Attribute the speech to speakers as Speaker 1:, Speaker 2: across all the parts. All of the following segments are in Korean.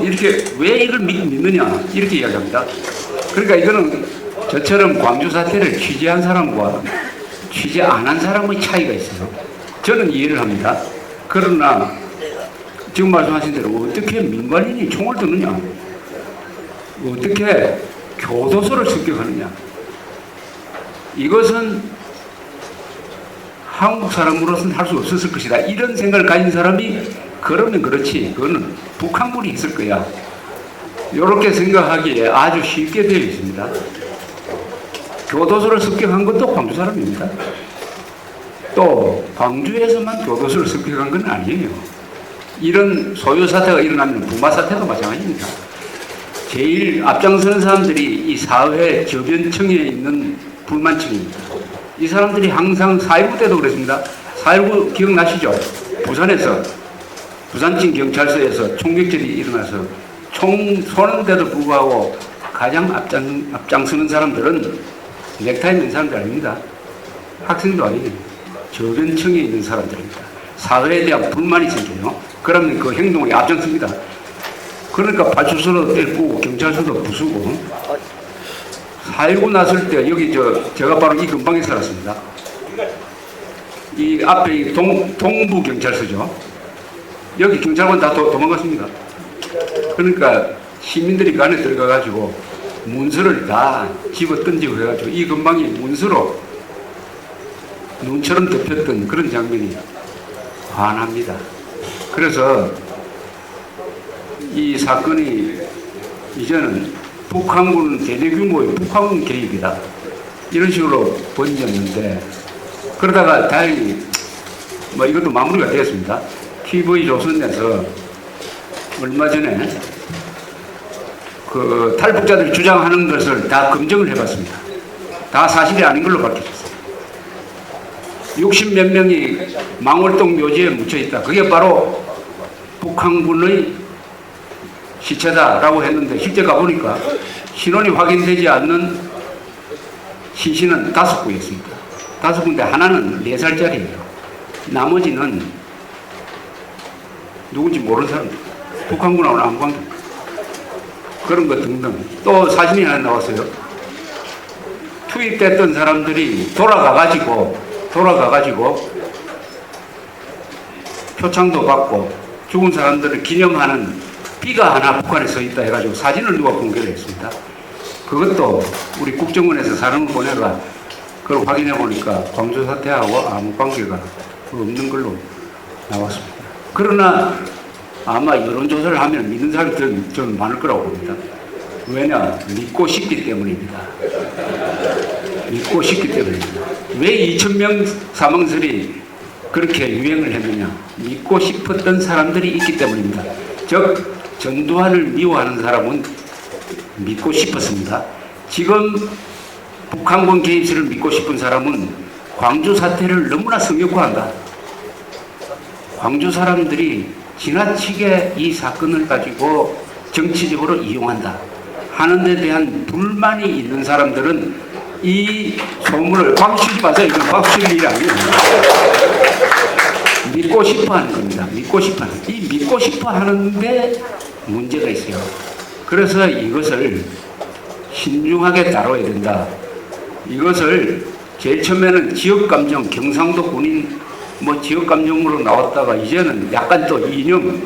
Speaker 1: 이렇게 왜 이걸 믿느냐 이렇게 이야기합니다. 그러니까 이거는 저처럼 광주 사태를 취재한 사람과 취재 안 한 사람의 차이가 있어요. 저는 이해를 합니다. 그러나 지금 말씀하신 대로 어떻게 민간인이 총을 드느냐, 어떻게 교도소를 습격하느냐, 이것은 한국 사람으로서는 할 수 없었을 것이다. 이런 생각을 가진 사람이 그러면 그렇지, 그거는 북한군이 있을 거야. 이렇게 생각하기에 아주 쉽게 되어 있습니다. 교도소를 습격한 것도 광주 사람입니다. 또 광주에서만 교도소를 습격한 건 아니에요. 이런 소요 사태가 일어나면 부마 사태도 마찬가지입니다. 제일 앞장서는 사람들이 이 사회 저변층에 있는 불만층입니다. 이 사람들이 항상 4.19 때도 그랬습니다. 4.19 기억나시죠? 부산에서, 부산청 경찰서에서 총격전이 일어나서 총 쏘는데도 불구하고 가장 앞장서는 사람들은 넥타이 맨 사람들 아닙니다. 학생도 아니에요. 저변층에 있는 사람들입니다. 사회에 대한 불만이 생겨요. 그러면 그 행동에 앞장섭니다. 그러니까 파출소도 때리고 경찰서도 부수고. 4.19 났을 때 여기 제가 바로 이 근방에 살았습니다. 이 앞에 동부 경찰서죠. 여기 경찰관 다 도망갔습니다. 그러니까 시민들이 그 안에 들어가가지고 문서를 다 집어 던지고 해가지고 이 근방이 문서로 눈처럼 덮였던 그런 장면이 환합니다. 그래서 이 사건이 이제는 북한군 대대규모의 북한군 개입이다, 이런 식으로 번졌는데, 그러다가 다행히 뭐 이것도 마무리가 되었습니다. TV조선에서 얼마 전에 그 탈북자들이 주장하는 것을 다 검증을 해봤습니다. 다 사실이 아닌 걸로 밝혀졌어요. 60몇 명이 망월동 묘지에 묻혀있다. 그게 바로 북한군의 시체다라고 했는데 실제 가보니까 신원이 확인되지 않는 시신은 5구였습니다. 5구인데 하나는 4살짜리예요. 나머지는 누군지 모르는 사람들. 북한군하고는 아무 관계. 그런 것 등등. 또 사진이 하나 나왔어요. 투입됐던 사람들이 돌아가가지고 표창도 받고 죽은 사람들을 기념하는 비가 하나 북한에 서 있다 해가지고 사진을 누가 공개를 했습니다. 그것도 우리 국정원에서 사람을 보내가 그걸 확인해 보니까 광주 사태하고 아무 관계가 없는 걸로 나왔습니다. 그러나 아마 여론조사를 하면 믿는 사람이 좀 많을 거라고 봅니다. 왜냐? 믿고 싶기 때문입니다. 믿고 싶기 때문입니다. 왜 2,000명 사망설이 그렇게 유행을 했느냐? 믿고 싶었던 사람들이 있기 때문입니다. 즉 전두환을 미워하는 사람은 믿고 싶었습니다. 지금 북한군 개입설을 믿고 싶은 사람은 광주 사태를 너무나 성역화한다. 광주 사람들이 지나치게 이 사건을 가지고 정치적으로 이용한다 하는 데 대한 불만이 있는 사람들은 이 소문을 박수 치지 마세요. 이건 박수 칠 일이 아니에요. 믿고 싶어 하는 겁니다. 믿고 싶어 하는. 이 믿고 싶어 하는데 문제가 있어요. 그래서 이것을 신중하게 다뤄야 된다. 이것을 제일 처음에는 지역감정, 경상도 군인 뭐 지역감정으로 나왔다가 이제는 약간 또 이념,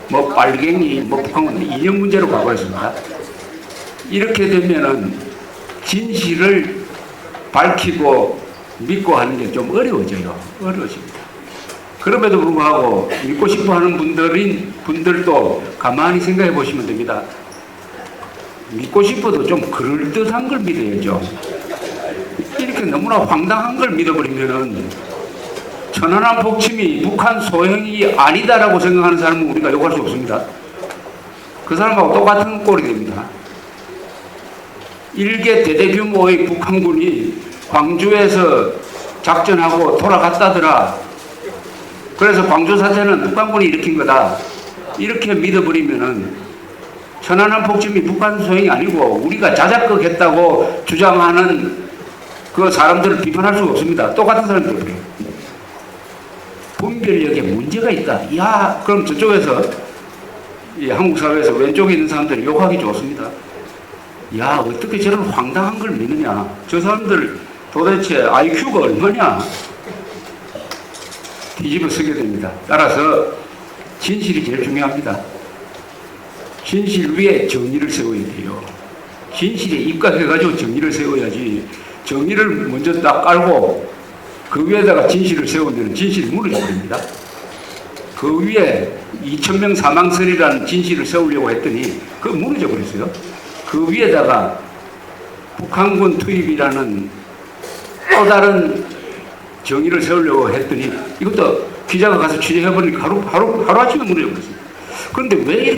Speaker 1: 뭐 빨갱이, 뭐 북한군 이념 문제로 가버렸습니다. 이렇게 되면은 진실을 밝히고 믿고 하는 게 좀 어려워집니다. 그럼에도 불구하고 믿고 싶어 하는 분들도 가만히 생각해 보시면 됩니다. 믿고 싶어도 좀 그럴듯한 걸 믿어야죠. 이렇게 너무나 황당한 걸 믿어버리면은 천안함 폭침이 북한 소행이 아니다라고 생각하는 사람은 우리가 욕할 수 없습니다. 그 사람하고 똑같은 꼴이 됩니다. 일개 대대규모의 북한군이 광주에서 작전하고 돌아갔다더라. 그래서 광주 사태는 북한군이 일으킨 거다. 이렇게 믿어버리면은 천안함 폭침이 북한 소행이 아니고 우리가 자작극 했다고 주장하는 그 사람들을 비판할 수가 없습니다. 똑같은 사람들이에요. 분별력에 문제가 있다. 야, 그럼 저쪽에서 이 한국 사회에서 왼쪽에 있는 사람들이 욕하기 좋습니다. 야, 어떻게 저런 황당한 걸 믿느냐. 저 사람들 도대체 IQ가 얼마냐. 뒤집어 쓰게 됩니다. 따라서 진실이 제일 중요합니다. 진실 위에 정의를 세워야 돼요. 진실에 입각해가지고 정의를 세워야지. 정의를 먼저 딱 깔고 그 위에다가 진실을 세우면 진실이 무너져버립니다. 그 위에 2,000명 사망설이라는 진실을 세우려고 했더니 그거 무너져버렸어요. 그 위에다가 북한군 투입이라는 또 다른 정의를 세우려고 했더니 이것도 기자가 가서 취재해보니까 하루아침에 무너져버렸습니다. 그런데 왜